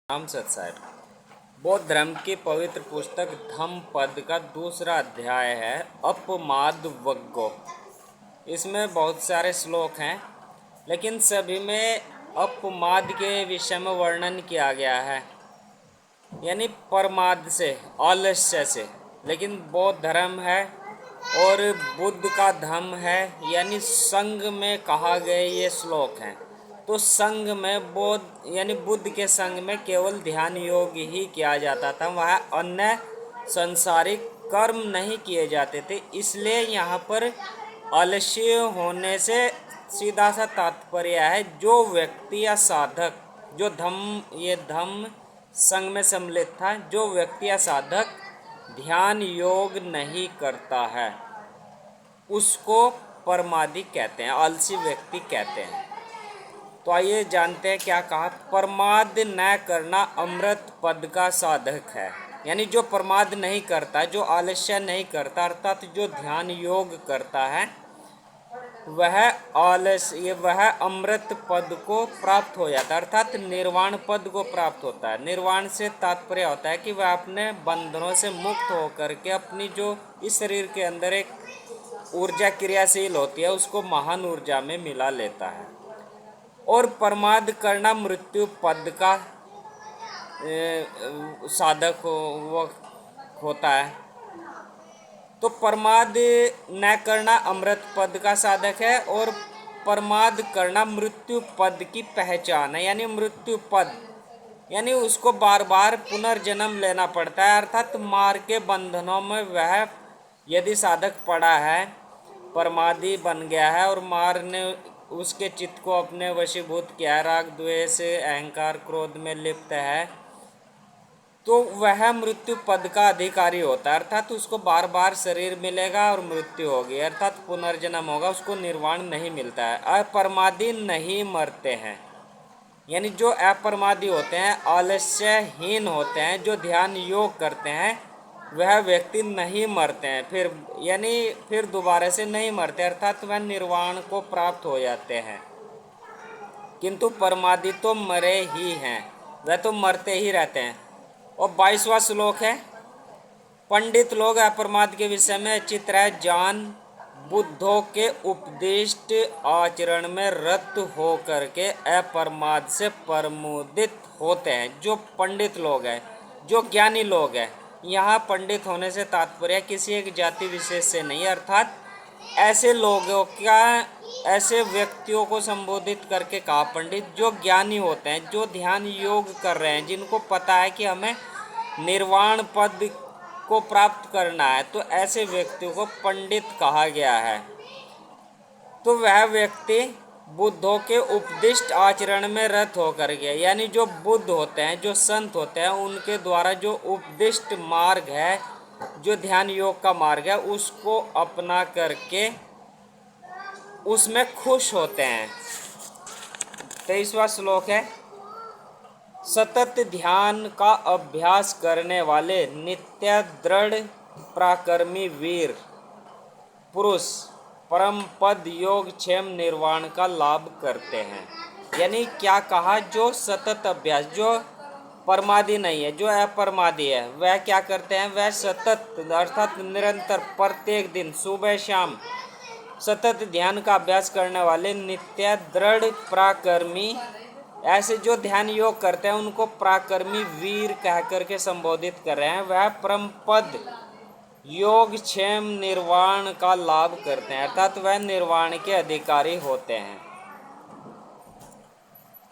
राम सत्साई। बौद्ध धर्म की पवित्र पुस्तक धम्मपद का दूसरा अध्याय है अपमाद वग्गो। इसमें बहुत सारे श्लोक हैं, लेकिन सभी में अपमाद के विषय में वर्णन किया गया है, यानी प्रमाद से, आलस्य से। लेकिन बौद्ध धर्म है और बुद्ध का धम्म है, यानी संघ में कहा गए ये श्लोक हैं। तो संघ में बौद्ध यानी बुद्ध के संघ में केवल ध्यान योग ही किया जाता था, वह अन्य संसारिक कर्म नहीं किए जाते थे। इसलिए यहाँ पर आलस्य होने से सीधा सा तात्पर्य है जो व्यक्ति या साधक, जो धम्म संघ में सम्मिलित था, जो व्यक्ति या साधक ध्यान योग नहीं करता है उसको प्रमादी कहते हैं, आलसी व्यक्ति कहते हैं। तो आइए जानते हैं क्या कहा। प्रमाद न करना अमृत पद का साधक है, यानी जो प्रमाद नहीं करता, जो आलस्य नहीं करता, अर्थात जो ध्यान योग करता है, वह अमृत पद को प्राप्त हो जाता है, अर्थात निर्वाण पद को प्राप्त होता है। निर्वाण से तात्पर्य होता है कि वह अपने बंधनों से मुक्त होकर के अपनी जो इस शरीर के अंदर एक ऊर्जा क्रियाशील होती है उसको महान ऊर्जा में मिला लेता है। और प्रमाद करना मृत्यु पद का साधक वो होता है। तो प्रमाद न करना अमृत पद का साधक है और प्रमाद करना मृत्यु पद की पहचान है, यानी मृत्यु पद यानी उसको बार बार पुनर्जन्म लेना पड़ता है, अर्थात मार के बंधनों में वह यदि साधक पड़ा है, प्रमादी बन गया है और मार ने उसके चित्त को अपने वशीभूत किया, राग द्वेष अहंकार क्रोध में लिप्त है, तो वह मृत्यु पद का अधिकारी होता है, अर्थात उसको बार बार शरीर मिलेगा और मृत्यु होगी, अर्थात पुनर्जन्म होगा, उसको निर्वाण नहीं मिलता है। अप्रमादी नहीं मरते हैं, यानी जो अप्रमादी होते हैं, आलस्यहीन होते हैं, जो ध्यान योग करते हैं, वह व्यक्ति नहीं मरते हैं, फिर दोबारा से नहीं मरते, अर्थात वह निर्वाण को प्राप्त हो जाते हैं। किंतु प्रमादी तो मरे ही हैं, वह तो मरते ही रहते हैं। और 22वां श्लोक है, पंडित लोग अप्रमाद के विषय में चित्र है जान बुद्धों के उपदिष्ट आचरण में रत हो करके अप्रमाद से प्रमुदित होते हैं। जो पंडित लोग हैं, जो ज्ञानी लोग हैं, यहाँ पंडित होने से तात्पर्य किसी एक जाति विशेष से नहीं, अर्थात ऐसे लोगों का, ऐसे व्यक्तियों को संबोधित करके कहा पंडित, जो ज्ञानी होते हैं, जो ध्यान योग कर रहे हैं, जिनको पता है कि हमें निर्वाण पद को प्राप्त करना है, तो ऐसे व्यक्तियों को पंडित कहा गया है। तो वह व्यक्ति बुद्धों के उपदिष्ट आचरण में रत होकर गया, यानी जो बुद्ध होते हैं, जो संत होते हैं, उनके द्वारा जो उपदिष्ट मार्ग है, जो ध्यान योग का मार्ग है, उसको अपना करके उसमें खुश होते हैं। 23वां श्लोक है, सतत ध्यान का अभ्यास करने वाले नित्य दृढ़ पराक्रमी वीर पुरुष परम पद योग क्षेम निर्वाण का लाभ करते हैं। यानी क्या कहा, जो सतत अभ्यास, जो प्रमादी नहीं है, जो अप्रमादी है, वह क्या करते हैं, वह सतत अर्थात निरंतर प्रत्येक दिन सुबह शाम सतत ध्यान का अभ्यास करने वाले नित्य दृढ़ पराक्रमी, ऐसे जो ध्यान योग करते हैं उनको पराक्रमी वीर कह करके संबोधित कर रहे हैं। वह परम पद योग क्षेम निर्वाण का लाभ करते हैं, अर्थात वह निर्वाण के अधिकारी होते हैं।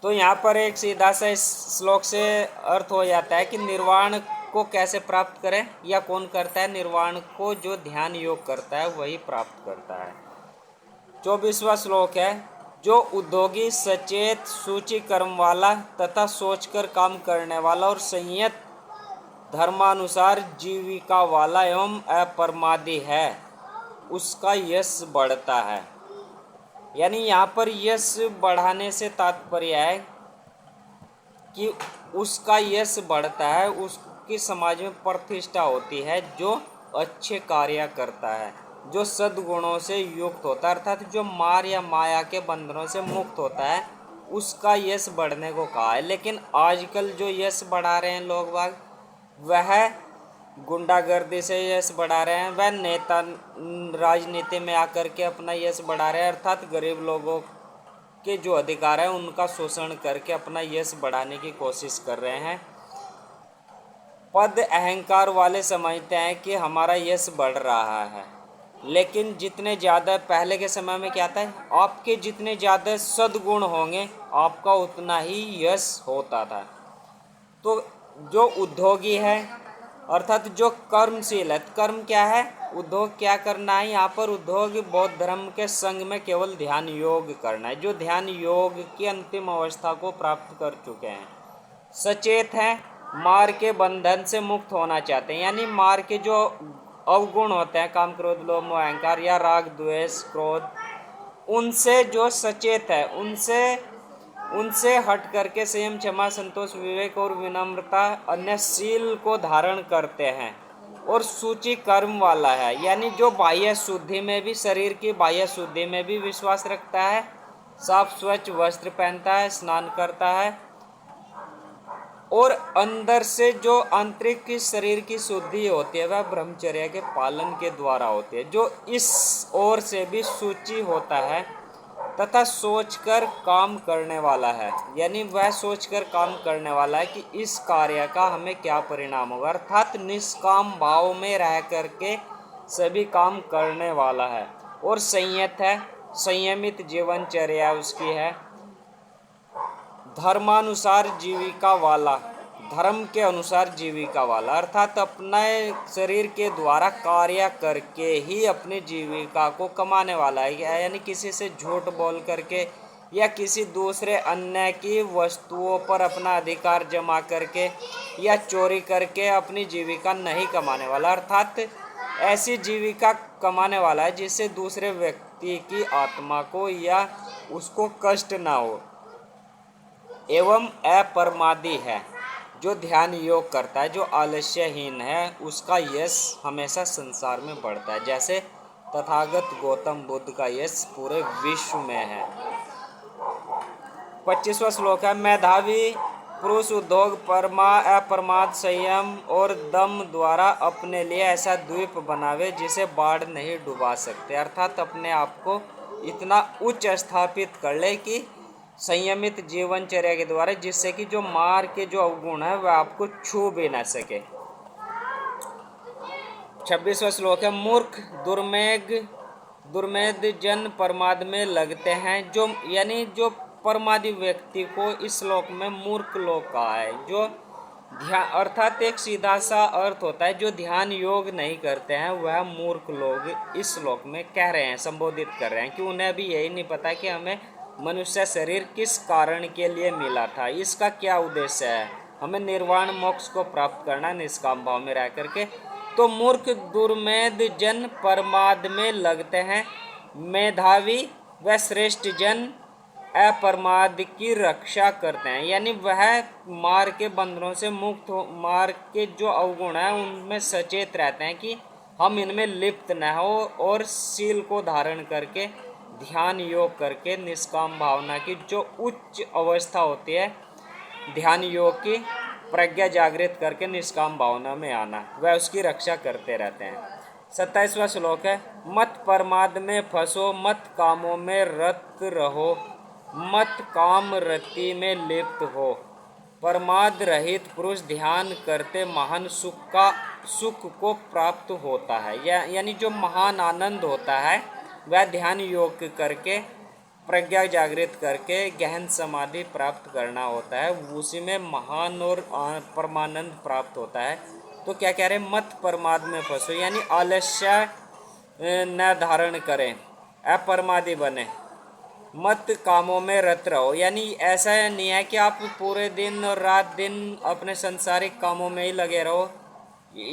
तो यहाँ पर एक सीधा सा इस श्लोक से अर्थ हो जाता है कि निर्वाण को कैसे प्राप्त करें, या कौन करता है निर्वाण को, जो ध्यान योग करता है वही प्राप्त करता है। 24वां श्लोक है, जो उद्योगी सचेत सूची कर्म वाला तथा सोचकर काम करने वाला और संयत धर्मानुसार जीविका वाला एवं अप्रमादी है, उसका यश बढ़ता है। यानी यहाँ पर यश बढ़ाने से तात्पर्य है कि उसका यश बढ़ता है, उसकी समाज में प्रतिष्ठा होती है, जो अच्छे कार्य करता है, जो सद्गुणों से युक्त होता है, अर्थात जो मार या माया के बंधनों से मुक्त होता है, उसका यश बढ़ने को कहा है। लेकिन आजकल जो यश बढ़ा रहे हैं लोग बाग, वह गुंडागर्दी से यश बढ़ा रहे हैं, वह नेता राजनीति में आकर के अपना यश बढ़ा रहे हैं, अर्थात गरीब लोगों के जो अधिकार है उनका शोषण करके अपना यश बढ़ाने की कोशिश कर रहे हैं। पद अहंकार वाले समझते हैं कि हमारा यश बढ़ रहा है, लेकिन जितने ज़्यादा पहले के समय में क्या था, आपके जितने ज़्यादा सद्गुण होंगे आपका उतना ही यश होता था। तो जो उद्योगी है अर्थात जो कर्मशील है, कर्म क्या है, उद्योग क्या करना है, यहाँ पर उद्योग बौद्ध धर्म के संग में केवल ध्यान योग करना है, जो ध्यान योग की अंतिम अवस्था को प्राप्त कर चुके हैं, सचेत हैं, मार के बंधन से मुक्त होना चाहते हैं, यानी मार के जो अवगुण होते हैं, काम क्रोध लोभ मोह अहंकार या राग द्वेष क्रोध, उनसे जो सचेत है, उनसे हट करके संयम क्षमा संतोष विवेक और विनम्रता अन्य शील को धारण करते हैं और सूची कर्म वाला है, यानी जो बाह्य शुद्धि में भी, शरीर की बाह्य शुद्धि में भी विश्वास रखता है, साफ स्वच्छ वस्त्र पहनता है, स्नान करता है और अंदर से जो आंतरिक की शरीर की शुद्धि होती है वह ब्रह्मचर्य के पालन के द्वारा होती है, जो इस ओर से भी सूची होता है तथा सोचकर काम करने वाला है, यानी वह सोचकर काम करने वाला है कि इस कार्य का हमें क्या परिणाम होगा, अर्थात निष्काम भाव में रह करके सभी काम करने वाला है और संयत है, संयमित जीवनचर्या उसकी है, धर्मानुसार जीविका वाला, धर्म के अनुसार जीविका वाला, अर्थात अपने शरीर के द्वारा कार्य करके ही अपनी जीविका को कमाने वाला है, यानी किसी से झूठ बोल करके या किसी दूसरे अन्य की वस्तुओं पर अपना अधिकार जमा करके या चोरी करके अपनी जीविका नहीं कमाने वाला, अर्थात ऐसी जीविका कमाने वाला है जिससे दूसरे व्यक्ति की आत्मा को या उसको कष्ट ना हो, एवं अपरमादी है, जो ध्यान योग करता है, जो आलस्यहीन है, उसका यश हमेशा संसार में बढ़ता है, जैसे तथागत गौतम बुद्ध का यश पूरे विश्व में है। 25वां श्लोक है, मेधावी पुरुष उद्योग अप्रमाद संयम और दम द्वारा अपने लिए ऐसा द्वीप बनावे जिसे बाढ़ नहीं डुबा सकते, अर्थात अपने आप को इतना उच्च स्थापित कर ले कि संयमित जीवनचर्या के द्वारा, जिससे कि जो मार के जो अवगुण है वह आपको छू भी ना सके। 26वां श्लोक है, मूर्ख दुर्मेध जन प्रमाद में लगते हैं, जो यानी जो प्रमादी व्यक्ति को इस श्लोक में मूर्ख लोग कहा है, जो ध्यान अर्थात एक सीधा सा अर्थ होता है, जो ध्यान योग नहीं करते हैं वह मूर्ख लोग इस श्लोक में कह रहे हैं, संबोधित कर रहे हैं कि उन्हें अभी यही नहीं पता कि हमें मनुष्य शरीर किस कारण के लिए मिला था, इसका क्या उद्देश्य है, हमें निर्वाण मोक्ष को प्राप्त करना निष्काम भाव में रह करके। तो मूर्ख दुर्मेध जन प्रमाद में लगते हैं, मेधावी व श्रेष्ठ जन अप्रमाद की रक्षा करते हैं, यानी वह मार के बंधनों से मुक्त हो, मार के जो अवगुण है उनमें सचेत रहते हैं कि हम इनमें लिप्त न हो और शील को धारण करके ध्यान योग करके निष्काम भावना की जो उच्च अवस्था होती है, ध्यान योग की प्रज्ञा जागृत करके निष्काम भावना में आना, वह उसकी रक्षा करते रहते हैं। 27वां श्लोक है, मत प्रमाद में फंसो, मत कामों में रत रहो, मत काम रति में लिप्त हो, प्रमाद रहित पुरुष ध्यान करते महान सुख को प्राप्त होता है, यानी जो महान आनंद होता है वह ध्यान योग करके प्रज्ञा जागृत करके गहन समाधि प्राप्त करना होता है, उसी में महान और परमानंद प्राप्त होता है। तो क्या कह रहे हैं, मत प्रमाद में फंसो, यानी आलस्य न धारण करें, अप्रमादी बने, मत कामों में रत रहो, यानी ऐसा नहीं है कि आप पूरे दिन और रात दिन अपने संसारिक कामों में ही लगे रहो,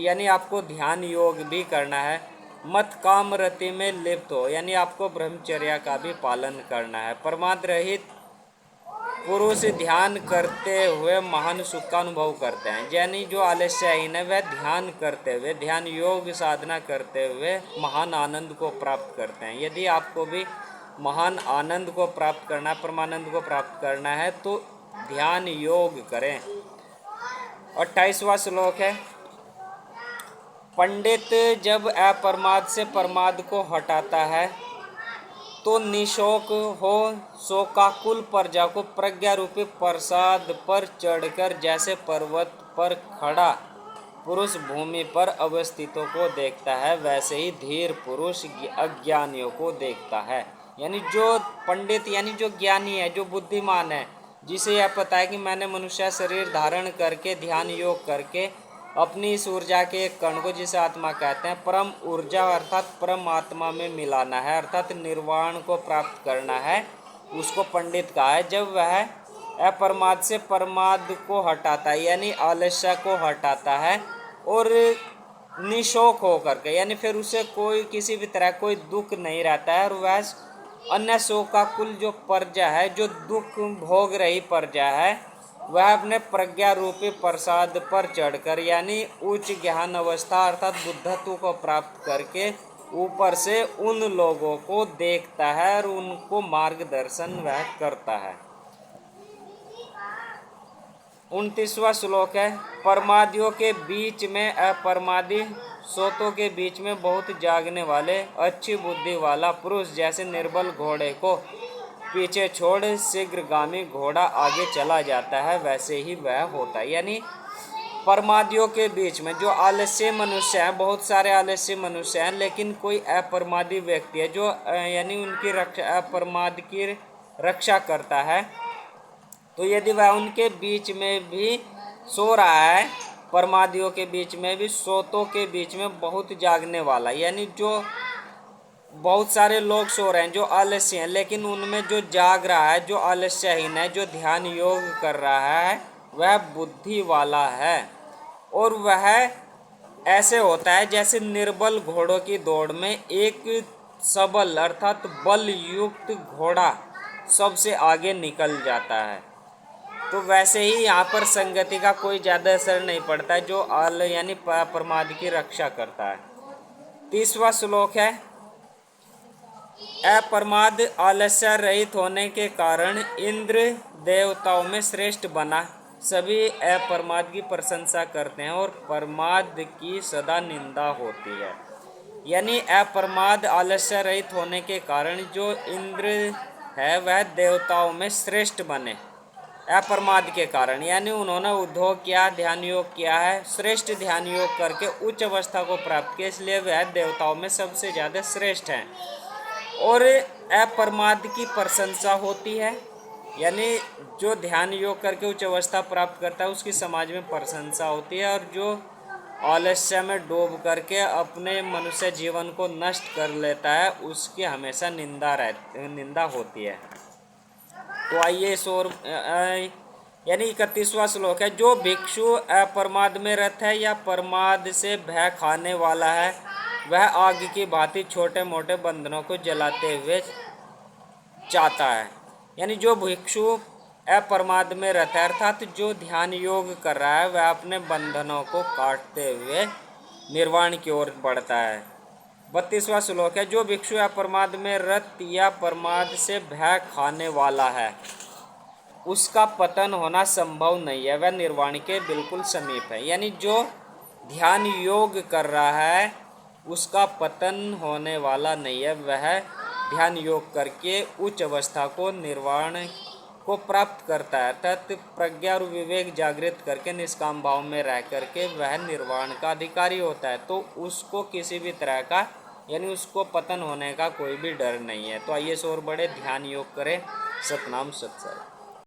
यानी आपको ध्यान योग भी करना है। मत काम रति में लिप्त हो, यानी आपको ब्रह्मचर्या का भी पालन करना है। प्रमाद रहित पुरुष ध्यान करते हुए महान सुख का अनुभव करते हैं, यानी जो आलस्यहीन है वह ध्यान करते हुए, ध्यान योग साधना करते हुए महान आनंद को प्राप्त करते हैं। यदि आपको भी महान आनंद को प्राप्त करना, परमानंद को प्राप्त करना है तो ध्यान योग करें। 28वां श्लोक है, पंडित जब अप्रमाद से प्रमाद को हटाता है तो निशोक हो शोकाकुल प्रजा को प्रज्ञा रूपी प्रसाद पर चढ़कर जैसे पर्वत पर खड़ा पुरुष भूमि पर अवस्थितों को देखता है, वैसे ही धीर पुरुष अज्ञानियों को देखता है। यानी जो पंडित यानी जो ज्ञानी है, जो बुद्धिमान है, जिसे यह पता है कि मैंने मनुष्य शरीर धारण करके ध्यान योग करके अपनी इस ऊर्जा के एक कण को, जिसे आत्मा कहते हैं, परम ऊर्जा अर्थात परम आत्मा में मिलाना है, अर्थात निर्वाण को प्राप्त करना है, उसको पंडित कहा है। जब वह अप्रमाद से प्रमाद को हटाता है यानी आलस्य को हटाता है और निशोक होकर के, यानी फिर उसे कोई किसी भी तरह कोई दुख नहीं रहता है, और वह अन्य शोकाकुल जो प्रजा है, जो दुख भोग रही प्रजा है, वह अपने प्रज्ञा रूपी प्रसाद पर चढ़कर यानी उच्च ज्ञान अवस्था अर्थात बुद्धत्व को प्राप्त करके ऊपर से उन लोगों को देखता है और उनको मार्गदर्शन वह करता है। 29वां श्लोक है, प्रमादियों के बीच में अप्रमादी, सोतों के बीच में बहुत जागने वाले, अच्छी बुद्धि वाला पुरुष जैसे निर्बल घोड़े को पीछे छोड़ शीघ्रगामी घोड़ा आगे चला जाता है, वैसे ही वह होता है। यानी प्रमादियों के बीच में जो आलस्य मनुष्य हैं, बहुत सारे आलस्य मनुष्य हैं, लेकिन कोई अप्रमादी व्यक्ति है जो यानी उनकी रक्षा, अप्रमाद की रक्षा करता है, तो यदि वह उनके बीच में भी सो रहा है, प्रमादियों के बीच में भी, सोतों के बीच में बहुत जागने वाला, यानी जो बहुत सारे लोग सो रहे हैं जो आलस्य हैं, लेकिन उनमें जो जाग रहा है, जो आलस्यहीन है, जो ध्यान योग कर रहा है, वह बुद्धि वाला है। और वह ऐसे होता है जैसे निर्बल घोड़ों की दौड़ में एक सबल अर्थात बल युक्त घोड़ा सबसे आगे निकल जाता है, तो वैसे ही यहाँ पर संगति का कोई ज़्यादा असर नहीं पड़ता है, जो यानी प्रमाद की रक्षा करता है। 30वां श्लोक है, अप्रमाद आलस्य रहित होने के कारण इंद्र देवताओं में श्रेष्ठ बना, सभी अप्रमाद की प्रशंसा करते हैं और प्रमाद की सदा निंदा होती है। यानी अप्रमाद आलस्य रहित होने के कारण जो इंद्र है वह देवताओं में श्रेष्ठ बने अप्रमाद के कारण, यानी उन्होंने उद्योग किया, ध्यान योग किया है, श्रेष्ठ ध्यान योग करके उच्च अवस्था को प्राप्त किया, इसलिए वह देवताओं में सबसे ज़्यादा श्रेष्ठ हैं। और अप्रमाद की प्रशंसा होती है, यानी जो ध्यान योग करके उच्च अवस्था प्राप्त करता है उसकी समाज में प्रशंसा होती है, और जो आलस्य में डूब करके अपने मनुष्य जीवन को नष्ट कर लेता है उसकी हमेशा निंदा होती है। तो आइए इस ओर यानी 31वां श्लोक है, जो भिक्षु अप्रमाद में रत है या प्रमाद से भय खाने वाला है, वह आग की भांति छोटे मोटे बंधनों को जलाते हुए चाहता है। यानी जो भिक्षु अप्रमाद में रहता है अर्थात जो ध्यान योग कर रहा है, वह अपने बंधनों को काटते हुए निर्वाण की ओर बढ़ता है। 32वां श्लोक है, जो भिक्षु अप्रमाद में रत या प्रमाद से भय खाने वाला है, उसका पतन होना संभव नहीं है, वह निर्वाण के बिल्कुल समीप है। यानी जो ध्यान योग कर रहा है उसका पतन होने वाला नहीं है, वह ध्यान योग करके उच्च अवस्था को निर्वाण को प्राप्त करता है, अर्थात प्रज्ञा और विवेक जागृत करके निष्काम भाव में रह करके वह निर्वाण का अधिकारी होता है, तो उसको किसी भी तरह का यानी उसको पतन होने का कोई भी डर नहीं है। तो आइए और बड़े ध्यान योग करें। सतनाम सत्संग।